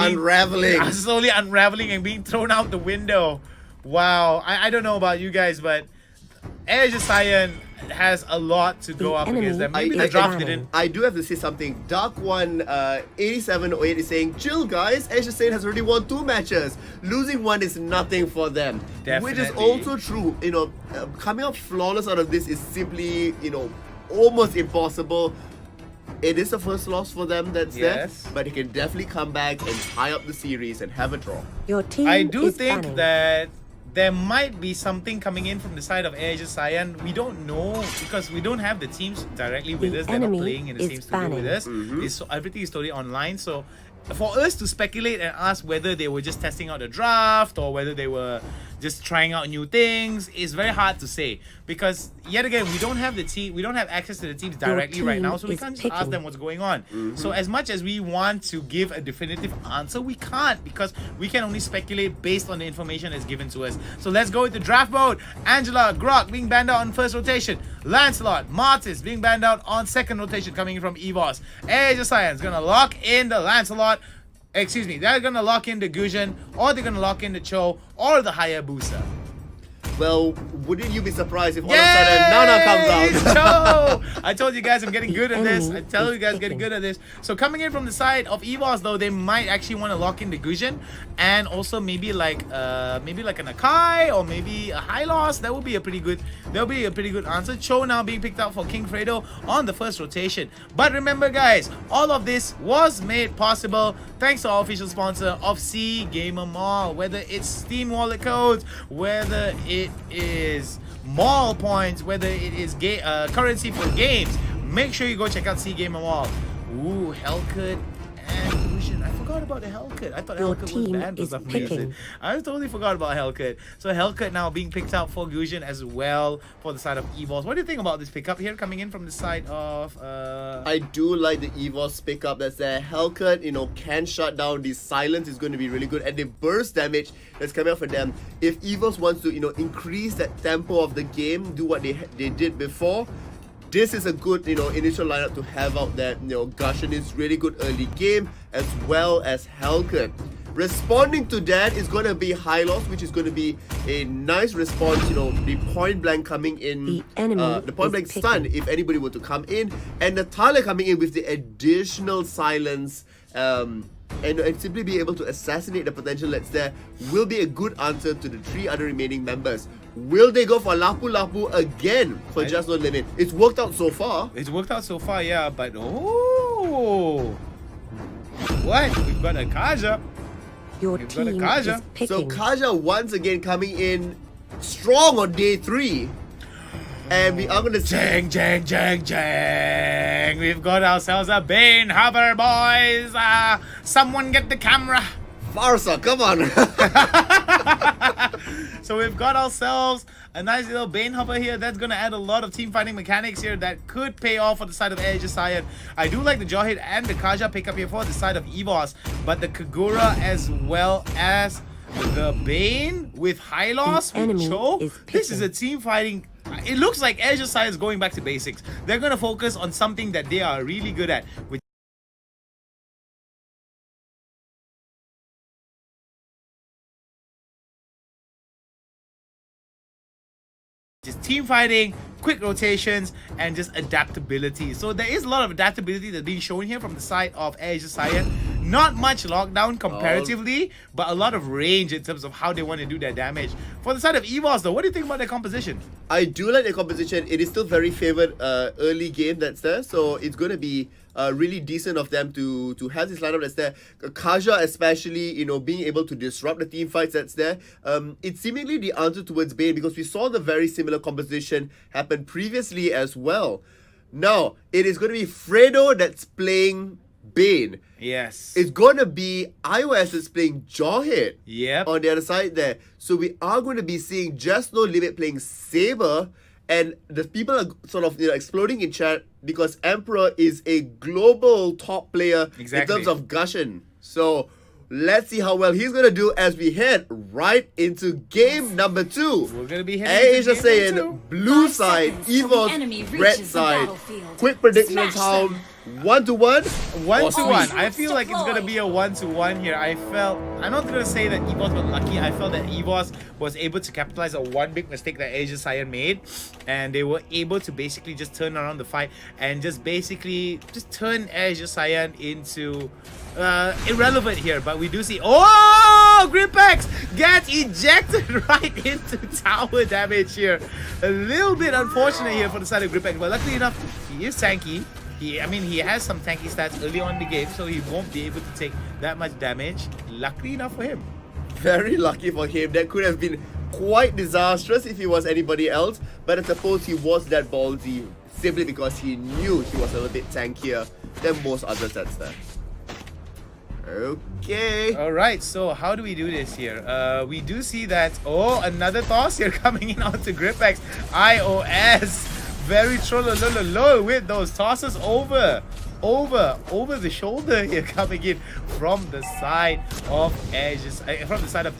unraveling and being thrown out the window. Wow, I don't know about you guys, but ASYN has a lot to go up against them. Maybe the draft didn't. I do have to say something. Dark One 8708 is saying, chill guys, ASYN has already won 2 matches. Losing one is nothing for them. Definitely. Which is also true. You know, coming up flawless out of this is simply, you know, almost impossible. It is the first loss for them that's there, but he can definitely come back and tie up the series and have a draw. Your team I do is think banning. that there might be something coming in from the side of ASYN. We don't know because we don't have the teams directly with us. They're not playing in the same studio with us. Everything is totally online. So for us to speculate and ask whether they were just testing out the draft or whether they were just trying out new things is very hard to say, because yet again we don't have the team, we don't have access to the teams directly right now, so we can't just ask them what's going on. So as much as we want to give a definitive answer, we can't, because we can only speculate based on the information that's given to us. So let's go into draft mode. Angela, Grok being banned out on first rotation. Lancelot, Martis being banned out on second rotation coming in from EVOS. ASYN is gonna lock in the Lancelot. Excuse me, they're gonna lock in the Gujin, or they're gonna lock in the Cho, or the Hayabusa. Well, wouldn't you be surprised if all of a sudden Nana comes out? Cho! I told you guys I'm getting good at this. I tell you guys I'm getting good at this. So coming in from the side of EVOS though, they might actually want to lock in the Gujin, and also maybe like an Akai or maybe a Hylos. That would be a pretty good. That'll be a pretty good answer. Cho now being picked out for King Fredo on the first rotation. But remember guys, all of this was made possible thanks to our official sponsor of C Gamer Mall. Whether it's Steam wallet codes, whether it is mall points, whether it is currency for games, make sure you go check out C Gamer Mall. Ooh, Hellcut and Lucian. I forgot about the Hellcut. I thought Hellcut was banned for some reason. I totally forgot about Hellcut. So Hellcut now being picked out for Gujin as well for the side of EVOS. What do you think about this pickup here coming in from the side of I do like the EVOS pickup that's there. Hellcut, you know, can shut down. The silence is going to be really good, and the burst damage that's coming out for them. If EVOS wants to, you know, increase that tempo of the game, do what they did before, this is a good, you know, initial lineup to have out there. You know, Gushin is really good early game, as well as Hellcut. Responding to that is going to be Hylos, which is going to be a nice response. You know, the point blank coming in, the point blank stun if anybody were to come in, and Natalia coming in with the additional silence, and simply be able to assassinate the potential that's there will be a good answer to the 3 other remaining members. Will they go for Lapu Lapu again for Just No Limit? It's worked out so far. It's worked out so far, yeah, but oh, what? We've got a Kaja. Your We've got a team Kaja. is picking. So Kaja once again coming in strong on day 3. And we are going to see... Jang. We've got ourselves a Bane hover, boys. Someone get the camera. Farsa, come on. So we've got ourselves a nice little Bane hover here. That's going to add a lot of team fighting mechanics here that could pay off for the side of ASYN. I do like the Jawhead and the Kaja pickup here for the side of EVOS. But the Kagura as well as the Bane with Hylos, with Cho. This is a team fighting. It looks like ASYN is going back to basics. They're going to focus on something that they are really good at, which is team fighting, quick rotations, and just adaptability. So there is a lot of adaptability that's being shown here from the side of ASYN. Not much lockdown comparatively, but a lot of range in terms of how they want to do their damage. For the side of EVOS though, what do you think about their composition? I do like the composition. It is still very favored early game that's there, so it's going to be really decent of them to have this lineup that's there. Kaja especially, you know, being able to disrupt the team fights that's there. It's seemingly the answer towards Bane, because we saw the very similar composition happen previously as well. Now, it is going to be Fredo that's playing Bane. Yes. It's going to be iOS that's playing Jawhead. Yep. On the other side there. So we are going to be seeing Just No Limit playing Saber. And the people are sort of, you know, exploding in chat because Emperor is a global top player in terms of Gushin. So let's see how well he's going to do as we head right into game number 2. We're going to be heading into game saying blue side, EVOS red side. Quick predictions how 1-1. 1-1. I feel like it's gonna be a 1-1 here. I'm not gonna say that EVOS were lucky. I felt that EVOS was able to capitalize on one big mistake that ASYN made, and they were able to basically just turn around the fight and just turn ASYN into irrelevant here. But we do see, Gripex gets ejected right into tower damage here. A little bit unfortunate here for the side of Gripex, but luckily enough, he is tanky. He has some tanky stats early on in the game, so he won't be able to take that much damage. Luckily enough for him. Very lucky for him. That could have been quite disastrous if he was anybody else, but I suppose he was that ballsy simply because he knew he was a little bit tankier than most others that's there. Okay. Alright, so how do we do this here? We do see that, another toss here coming in onto Gripex. iOS. Very trollolololo with those tosses over the shoulder here, coming in from the side of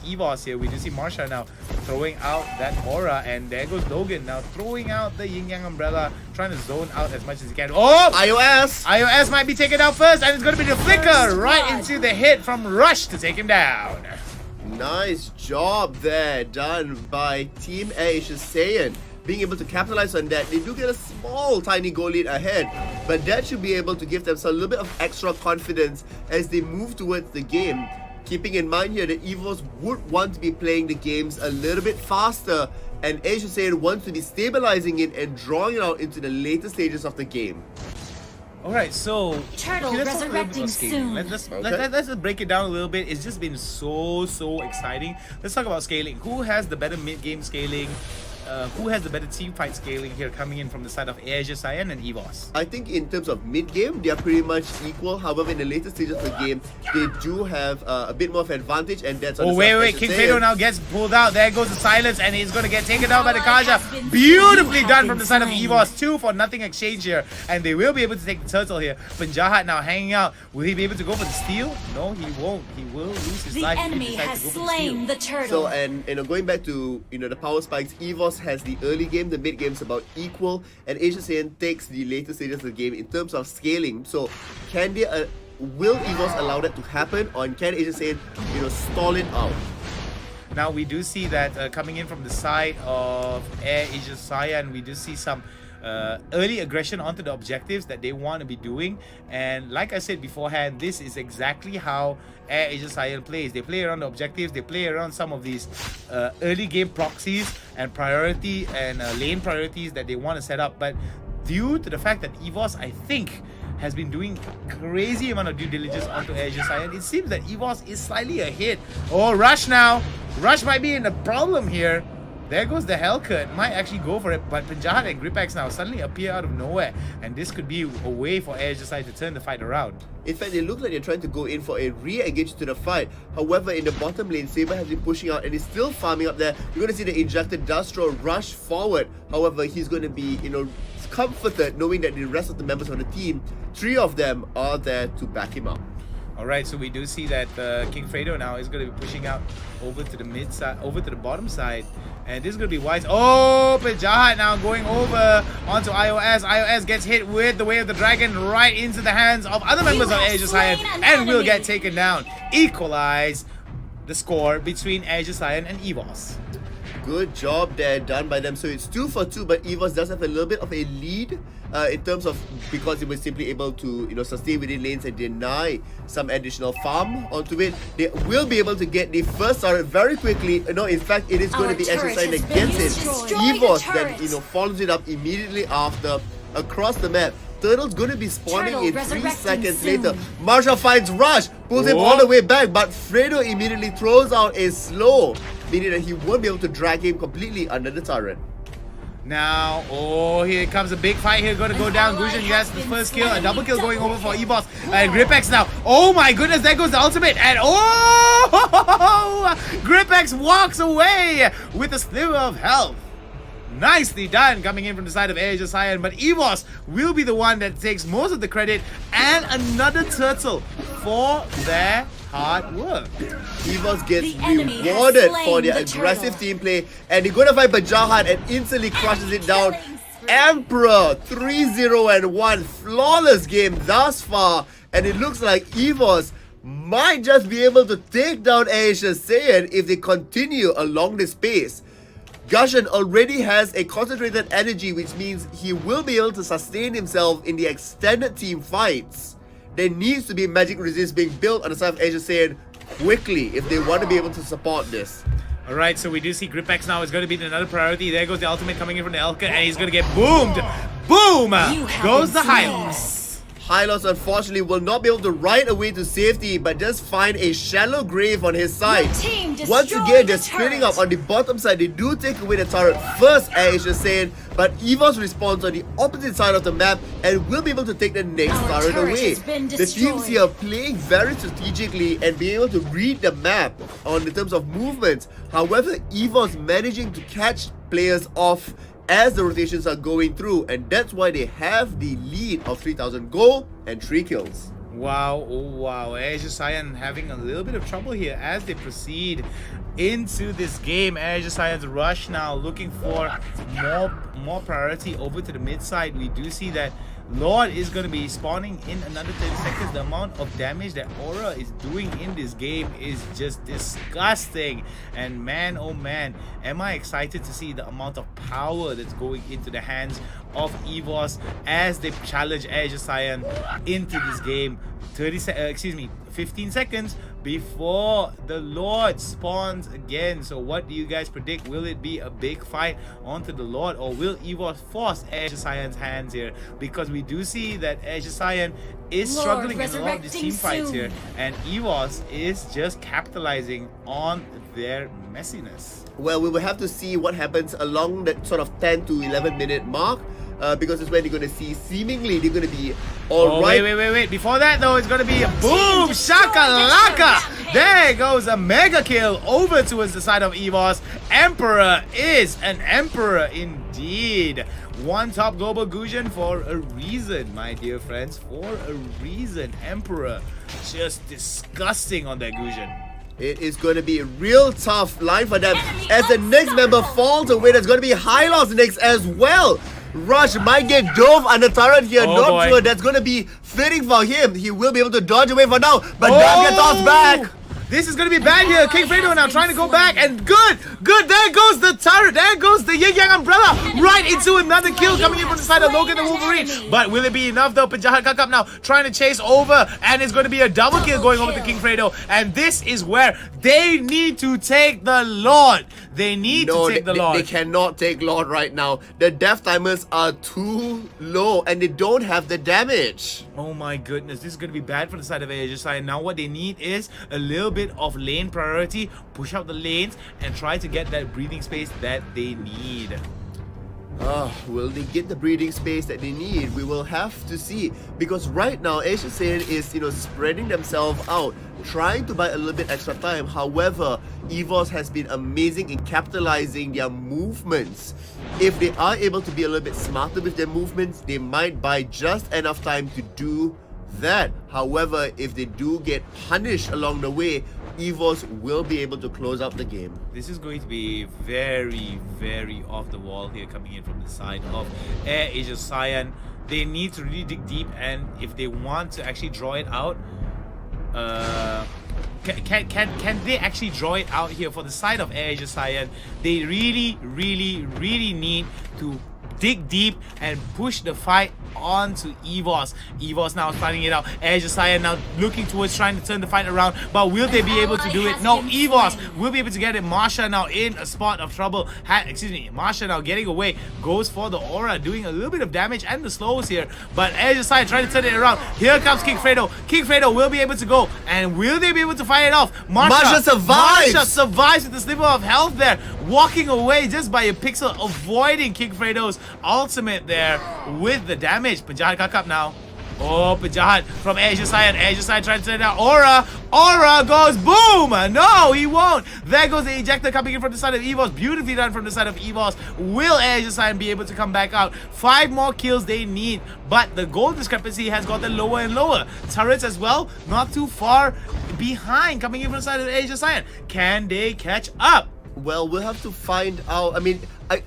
EVOS here. We do see Marsha now throwing out that aura, and there goes Logan now throwing out the Yin Yang umbrella, trying to zone out as much as he can. iOS might be taken out first, and it's going to be the flicker right into the hit from Rush to take him down. Nice job there done by Team ASYN. Being able to capitalize on that, they do get a small tiny goal lead ahead, but that should be able to give them a little bit of extra confidence as they move towards the game. Keeping in mind here that EVOS would want to be playing the games a little bit faster, and ASYN wants to be stabilizing it and drawing it out into the later stages of the game. Alright, so let's talk a little bit about scaling. Let's just break it down a little bit. It's just been so exciting. Let's talk about scaling. Who has the better mid-game scaling? Who has the better team fight scaling here coming in from the side of ASYN and EVOS? I think in terms of mid-game, they are pretty much equal. However, in the later stages of the game, they do have a bit more of an advantage, and that's on the wait, King Fredo now gets pulled out. There goes the silence, and he's going to get taken down by the Kaja. Beautifully done from the side of EVOS. 2-for-0 exchange here, and they will be able to take the turtle here. Penjahat now hanging out. Will he be able to go for the steal? No, he won't. He will lose his life. The enemy has slain the turtle. So, and going back to the power spikes, EVOS has the early game, the mid game is about equal, and ASYN takes the later stages of the game in terms of scaling. So can they will EVOS allow that to happen, or can ASYN stall it out? Now we do see that coming in from the side of ASYN, we do see some early aggression onto the objectives that they want to be doing, and like I said beforehand, this is exactly how ASYN plays. They play around the objectives, they play around some of these early game proxies and priority and lane priorities that they want to set up. But due to the fact that EVOS, I think, has been doing crazy amount of due diligence onto ASYN, it seems that EVOS is slightly ahead. Rush now. Rush might be in a problem here. There goes the Hellcut. Might actually go for it, but Penjahat and Gripex now suddenly appear out of nowhere, and this could be a way for ASYN to turn the fight around. In fact, they look like they're trying to go in for a re-engage to the fight. However, in the bottom lane, Saber has been pushing out and is still farming up there. You're going to see the injected Dustro rush forward. However, he's going to be, comforted knowing that the rest of the members of the team, 3 of them, are there to back him up. Alright, so we do see that King Fredo now is going to be pushing out over to the mid side, over to the bottom side. And this is going to be wise. Penjahat now going over onto iOS. iOS gets hit with the Way of the Dragon right into the hands of other members of ASYN and will get taken down. Equalize the score between ASYN and EVOS. Good job there done by them. So it's 2-for-2, but EVOS does have a little bit of a lead in terms of, because it was simply able to sustain within lanes and deny some additional farm onto it. They will be able to get the first turret very quickly. No, in fact, it is going to be ASYN against it. EVOS then follows it up immediately after across the map. Turtle's going to be spawning in 3 seconds later. Marsha finds Rush, pulls him all the way back, but Fredo immediately throws out a slow, meaning that he won't be able to drag him completely under the turret. Now, here comes a big fight here, going to go down. Gusion gets the first kill, a double kill going over for EVOS. And Gripex now, oh my goodness, there goes the ultimate. And Gripex walks away with a sliver of health. Nicely done coming in from the side of ASYN, but EVOS will be the one that takes most of the credit and another turtle for their hard work. EVOS gets rewarded for their aggressive team play, and they're going to fight Penjahat and instantly crushes it down. Emperor 3-0-1. Flawless game thus far. And it looks like EVOS might just be able to take down ASYN if they continue along this pace. Gusion already has a concentrated energy, which means he will be able to sustain himself in the extended team fights. There needs to be magic resist being built on the side of ASYN quickly if they want to be able to support this. Alright, so we do see Gripex now is going to be another priority. There goes the ultimate coming in from the Elka, and he's going to get boomed. Boom! Goes the Hylos. Hylos unfortunately will not be able to ride away to safety, but just find a shallow grave on his side. Once again, they're splitting up on the bottom side. They do take away the turret first, ASYN, but EVOS responds on the opposite side of the map and will be able to take the next turret away. The teams here are playing very strategically and being able to read the map on the terms of movements. However, EVOS managing to catch players off as the rotations are going through, and that's why they have the lead of 3,000 gold and 3 kills. Wow, oh wow, ASYN having a little bit of trouble here as they proceed into this game. ASYN's rush now looking for more priority over to the mid side. We do see that Lord is going to be spawning in another 30 seconds. The amount of damage that Aura is doing in this game is just disgusting. And man, oh man, am I excited to see the amount of power that's going into the hands of EVOS as they challenge ASYN into this game. 15 seconds before the Lord spawns again. So what do you guys predict? Will it be a big fight onto the Lord, or will EVOS force ASYN's hands here? Because we do see that ASYN is struggling in a lot of these team fights here, and EVOS is just capitalizing on their messiness. Well, we will have to see what happens along that sort of 10 to 11 minute mark. Because it's when you're going to see, seemingly they're going to be alright. Wait. Before that though, it's going to be a boom, shakalaka. There goes a mega kill over towards the side of EVOS. Emperor is an emperor indeed. One top global Gusion for a reason, my dear friends. For a reason. Emperor just disgusting on that Gusion. It is going to be a real tough line for them as the next member falls away. There's going to be Hylos next as well. Rush might get dove under turret here. Not sure that's going to be fitting for him. He will be able to dodge away for now, but does get tossed back. This is going to be bad here. King Fredo now trying to go back, and good. There goes the turret. There goes the Yin Yang umbrella right into another kill coming in from the side of Logan the Wolverine. But will it be enough though? Pajahat Kakap now trying to chase over, and it's going to be a double kill going over to King Fredo. And this is where they need to take the Lord. They need to take the Lord. They cannot take Lord right now. The death timers are too low, and they don't have the damage. Oh my goodness, this is going to be bad for the side of ASYN. Now what they need is a little bit of lane priority, push out the lanes and try to get that breathing space that they need. Will they get the breathing space that they need? We will have to see, because right now ASYN is spreading themselves out, trying to buy a little bit extra time. However, EVOS has been amazing in capitalizing their movements. If they are able to be a little bit smarter with their movements, they might buy just enough time to do that. However, if they do get punished along the way, EVOS will be able to close out the game. This is going to be very, very off the wall here coming in from the side of ASYN. They need to really dig deep, and if they want to actually draw it out, can they actually draw it out here for the side of ASYN? They really need to dig deep and push the fight onto EVOS. EVOS now starting it out. ASYN now looking towards trying to turn the fight around, but will they be able to do it? No, EVOS will be able to get it. Marsha now in a spot of trouble. Marsha now getting away, goes for the aura, doing a little bit of damage and the slows here, but ASYN trying to turn it around. Here comes King Fredo. King Fredo will be able to go, and will they be able to fight it off? Marsha survives! Marsha survives with a sliver of health there, walking away just by a pixel, avoiding King Fredo's ultimate there with the damage. Pajahat Kakap now. Oh, Pajahat from ASYN. ASYN trying to turn it out. Aura goes boom. No, he won't. There goes the ejector coming in from the side of EVOS. Beautifully done from the side of EVOS. Will ASYN be able to come back out? 5 more kills they need, but the goal discrepancy has gotten lower and lower. Turrets as well, not too far behind coming in from the side of ASYN. Can they catch up? Well, we'll have to find out. I mean,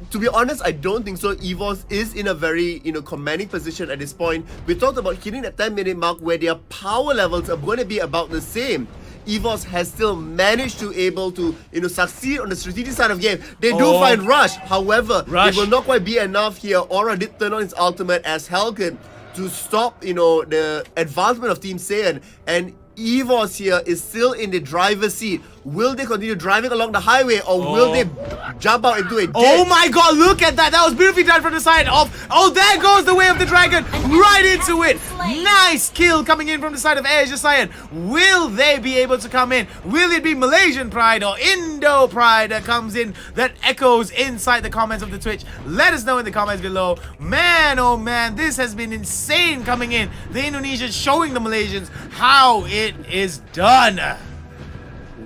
to be honest, I don't think so. EVOS is in a very, commanding position at this point. We talked about hitting the 10-minute mark where their power levels are going to be about the same. EVOS has still managed to able to, succeed on the strategic side of the game. They do find Rush. However, it will not quite be enough here. Aura did turn on his ultimate as Helcon to stop, the advancement of Team SAIYAN. And EVOS here is still in the driver's seat. Will they continue driving along the highway, or will they jump out into a ditch? Oh my god, look at that. That was beautifully done from the side of... Oh, there goes the way of the dragon. Right into it. Nice kill coming in from the side of ASYN. Will they be able to come in? Will it be Malaysian pride or Indo pride that comes in, that echoes inside the comments of the Twitch? Let us know in the comments below. Man, oh man, this has been insane coming in. The Indonesians showing the Malaysians how it is done.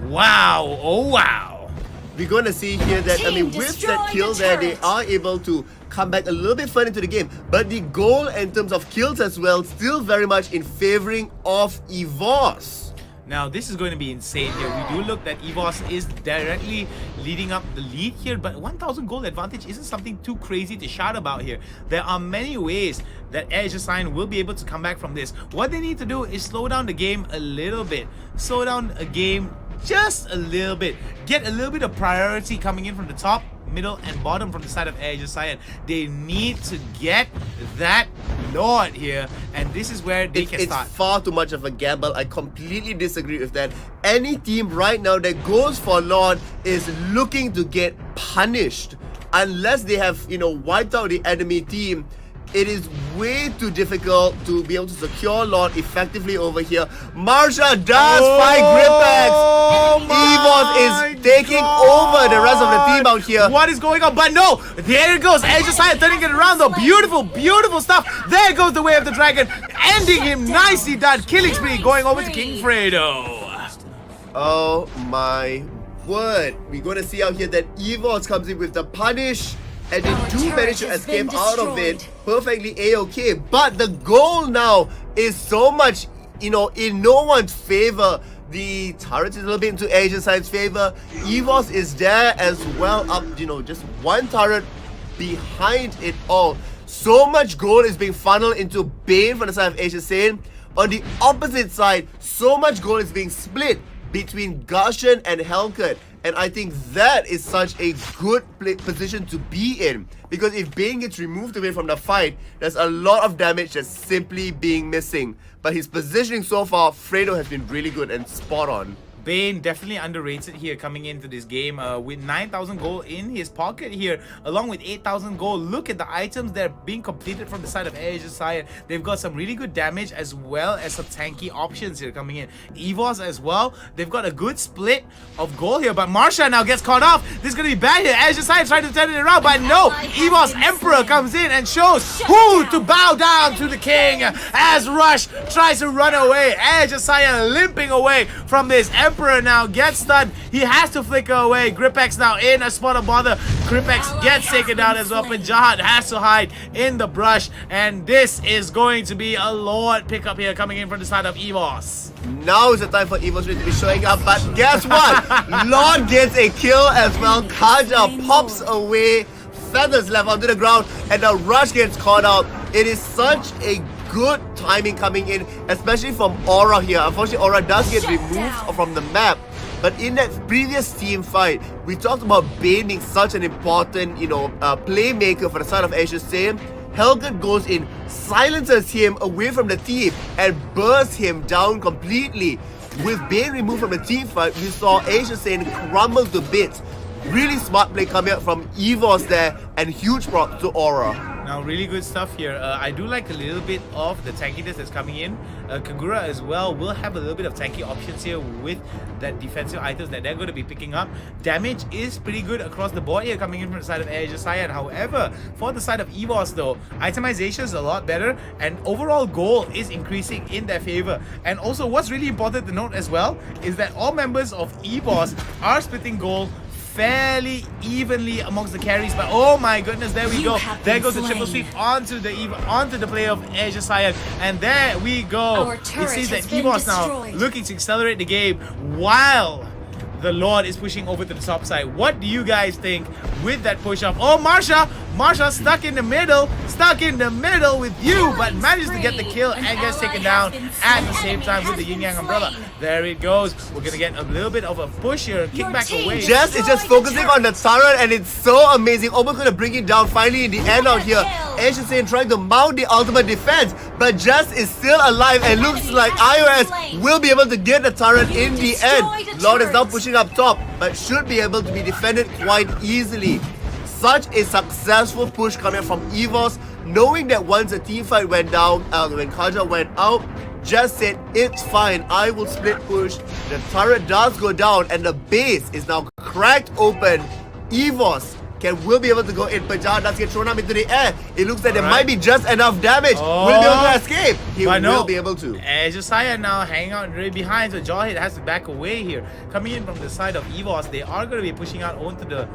Wow, oh wow. We're going to see here that, with that kill there, they are able to come back a little bit further into the game. But the goal in terms of kills as well, still very much in favoring of EVOS. Now, this is going to be insane here. We do look that EVOS is directly leading up the lead here, but 1,000 gold advantage isn't something too crazy to shout about here. There are many ways that ASYN will be able to come back from this. What they need to do is slow down the game a little bit. Slow down a game just a little bit. Get a little bit of priority coming in from the top, middle, and bottom from the side of ASYN. They need to get that Lord here, and this is where they can start. It's far too much of a gamble. I completely disagree with that. Any team right now that goes for Lord is looking to get punished. Unless they have, wiped out the enemy team, it is way too difficult to be able to secure Lord effectively over here. Marsha does fight Gripex. EVOS is taking over the rest of the team out here. What is going on? But no, there it goes. ASYN turning it around though. Beautiful, beautiful stuff. There goes the way of the dragon. Ending him nicely done. Killing spree going over to King Fredo. Oh my word. We're going to see out here that EVOS comes in with the punish. And they do manage to escape out of it perfectly a-okay. But the goal now is so much, in no one's favor. The turret is a little bit into ASYN's favor. EVOS is there as well, up, just one turret behind it all. So much gold is being funneled into Bane from the side of ASYN. On the opposite side, so much gold is being split between Guardian and Helcon. And I think that is such a good position to be in. Because if Bane gets removed away from the fight, there's a lot of damage that's simply being missing. But his positioning so far, Fredo has been really good and spot on. Bane definitely underrated here coming into this game with 9,000 gold in his pocket here, along with 8,000 gold. Look at the items that are being completed from the side of ASYN. They've got some really good damage as well as some tanky options here coming in. EVOS as well, they've got a good split of gold here, but Marsha now gets caught off. This is going to be bad here. ASYN trying to turn it around, but no, EVOS Emperor comes in and shows who to bow down to the king as Rush tries to run away. ASYN limping away from this. Emperor now gets stunned. He has to flicker away. Gripex now in a spot of bother. Gripex gets taken down as well, but Jahat has to hide in the brush. And this is going to be a Lord pickup here coming in from the side of EVOS. Now is the time for EVOS to be showing up, but guess what? Lord gets a kill as well. Kaja pops away. Feathers left onto the ground, and the Rush gets caught out. It is such a good timing coming in, especially from Aura here. Unfortunately, Aura does get removed from the map. But in that previous team fight, we talked about Bane being such an important, playmaker for the side of ASYN. Helcon goes in, silences him away from the team, and bursts him down completely. With Bane removed from the team fight, we saw ASYN crumble to bits. Really smart play coming out from EVOS there, and huge props to Aura. Now, really good stuff here. I do like a little bit of the tankiness that's coming in. Kagura as well will have a little bit of tanky options here with that defensive items that they're going to be picking up. Damage is pretty good across the board here coming in from the side of ASYN. However, for the side of EVOS though, itemization is a lot better and overall goal is increasing in their favor. And also what's really important to note as well is that all members of EVOS are splitting goal fairly evenly amongst the carries, but oh my goodness, there we go. There goes the triple sweep onto the play of ASYN, and there we go. It seems that EVOS now looking to accelerate the game while the Lord is pushing over to the top side. What do you guys think with that push up? Oh, Marsha stuck in the middle with you, but manages to get the kill and gets taken down at the same time with the Yin Yang umbrella. There it goes. We're gonna get a little bit of a push here, kickback away. Jess is just focusing on the turret, and it's so amazing. Almost gonna bring it down finally in the end out here. ASYN trying to mount the ultimate defense, but Jess is still alive and looks like iOS will be able to get the turret in the end. Lord is now pushing up top, but should be able to be defended quite easily. Such a successful push coming from EVOS, knowing that once a team fight went down, when Kaja went out, just said, it's fine, I will split push. The turret does go down and the base is now cracked open. EVOS will be able to go in. Pajah does get thrown up into the air. It looks like there might be just enough damage. Will be able to escape. He will be able to. SAIYAN now hanging out really behind, so Jawhead has to back away here. Coming in from the side of EVOS, they are going to be pushing out onto the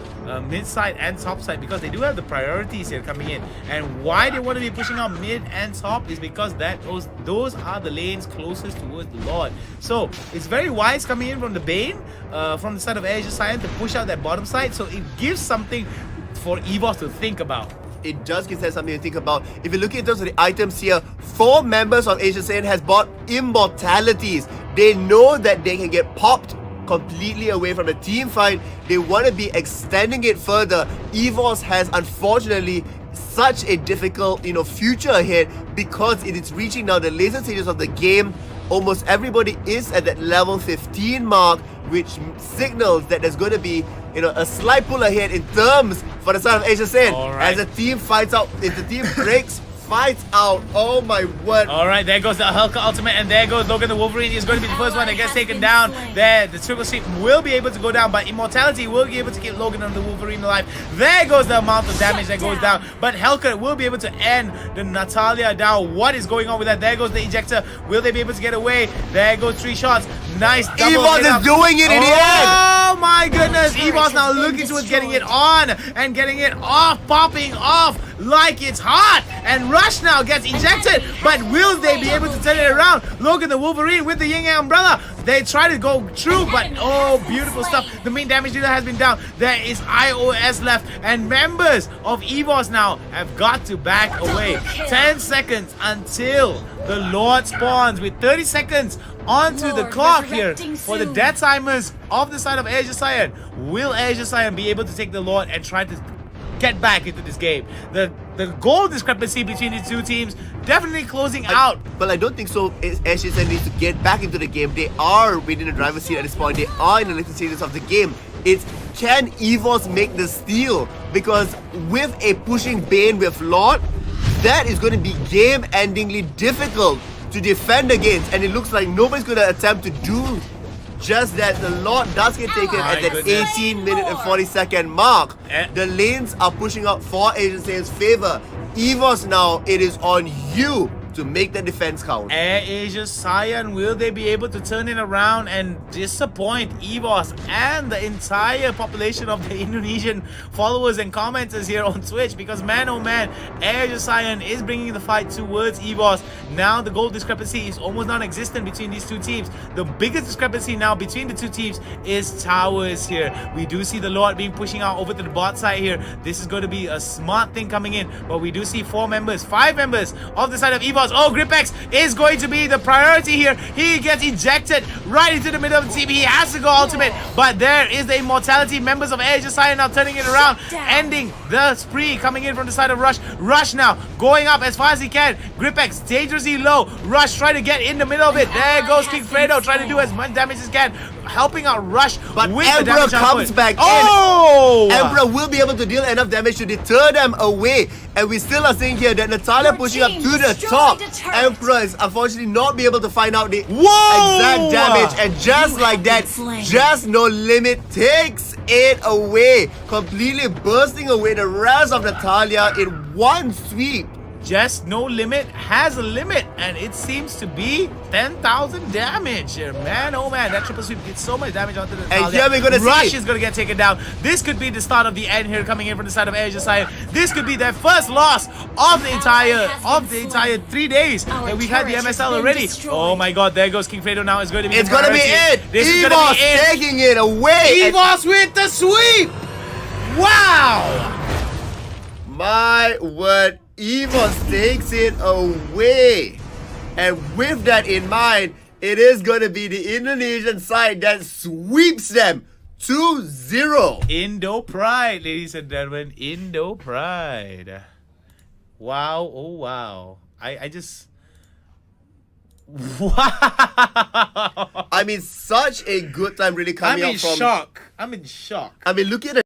mid side and top side because they do have the priorities here coming in. And why they want to be pushing out mid and top is because those are the lanes closest towards the Lord. So it's very wise coming in from the Bane, from the side of SAIYAN to push out that bottom side. So it gives something for EVOS to think about. It does give them something to think about. If you look in terms of the items here, 4 members of ASYN has bought immortalities. They know that they can get popped completely away from the team fight. They want to be extending it further. EVOS has unfortunately such a difficult future ahead because it is reaching now the later stages of the game. Almost everybody is at that level 15 mark, which signals that there's going to be a slight pull ahead in terms for the side of ASYN. As the team fights out, if the team breaks, fights out. Oh my word. Alright, there goes the Hulk ultimate, and there goes Logan the Wolverine. He's going to be the first one that gets taken down. There, the triple sweep will be able to go down, but Immortality will be able to keep Logan and the Wolverine alive. There goes the amount of damage that goes down, but Hellcat will be able to end the Natalia down. What is going on with that? There goes the ejector. Will they be able to get away? There goes 3 shots. Nice double. EVOS is doing it in the end. Oh my goodness. EVOS now looking towards getting it on and getting it off, popping off like it's hot. And Rush now gets ejected, but will they be able to turn it around? Logan the Wolverine with the Yin Yang umbrella. They try to go through, but oh, beautiful stuff. The main damage dealer has been down. There is iOS left, and members of EVOS now have got to back away. 10 seconds until the Lord spawns with 30 seconds onto the clock here for the death timers of the side of ASYN. Will ASYN be able to take the Lord and try to get back into this game? The goal discrepancy between these two teams definitely closing out. But I don't think so. ASYN needs to get back into the game. They are within the driver's seat at this point. They are in the later stages of the game. It's can EVOS make the steal? Because with a pushing Bane with Lord, that is going to be game-endingly difficult to defend against, and it looks like nobody's going to attempt to do just that. The Lord does get taken at that 18-minute and 40-second mark. The lanes are pushing up for ASYN's favor. EVOS now, it is on you to make the defense count. ASYN, will they be able to turn it around and disappoint EVOS and the entire population of the Indonesian followers and commenters here on Twitch? Because man, oh man, ASYN is bringing the fight towards EVOS. Now the goal discrepancy is almost non-existent between these two teams. The biggest discrepancy now between the two teams is towers here. We do see the Lord being pushing out over to the bot side here. This is going to be a smart thing coming in, but we do see 5 members of the side of EVOS. Oh, Gripex is going to be the priority here. He gets ejected right into the middle of the team. He has to go ultimate, but there is the Immortality. Members of ASYN now turning it around, ending the spree coming in from the side of Rush. Rush now going up as far as he can. Gripex dangerously low. Rush trying to get in the middle of it. There goes King Fredo trying to do as much damage as he can, helping out Rush. But with Emperor the damage comes back in. Emperor will be able to deal enough damage to deter them away. And we still are seeing here that Natalia pushing up to the top. Emperor is unfortunately not be able to find out the exact damage. And just like that, Just No Limit takes it away, completely bursting away the rest of Natalia in one sweep. Just No Limit has a limit, and it seems to be 10,000 damage here. Man, oh man, that triple sweep did so much damage onto the And here we're gonna Rush see. is gonna get taken down. This could be the start of the end here, coming in from the side of ASYN. This could be their first loss of the entire 3 days that we've had the MSL already. Oh my god, there goes King Fredo now. It's going to be It's gonna be it. This is gonna EVOS be it. taking it away. EVOS with the sweep. Wow. My word, EVOS takes it away. And with that in mind, it is going to be the Indonesian side that sweeps them 2-0. Indo Pride, ladies and gentlemen. Indo Pride. Wow, oh wow. I just... Wow. I mean, such a good time really coming I'm out in from... shock. I'm in shock. I mean, look at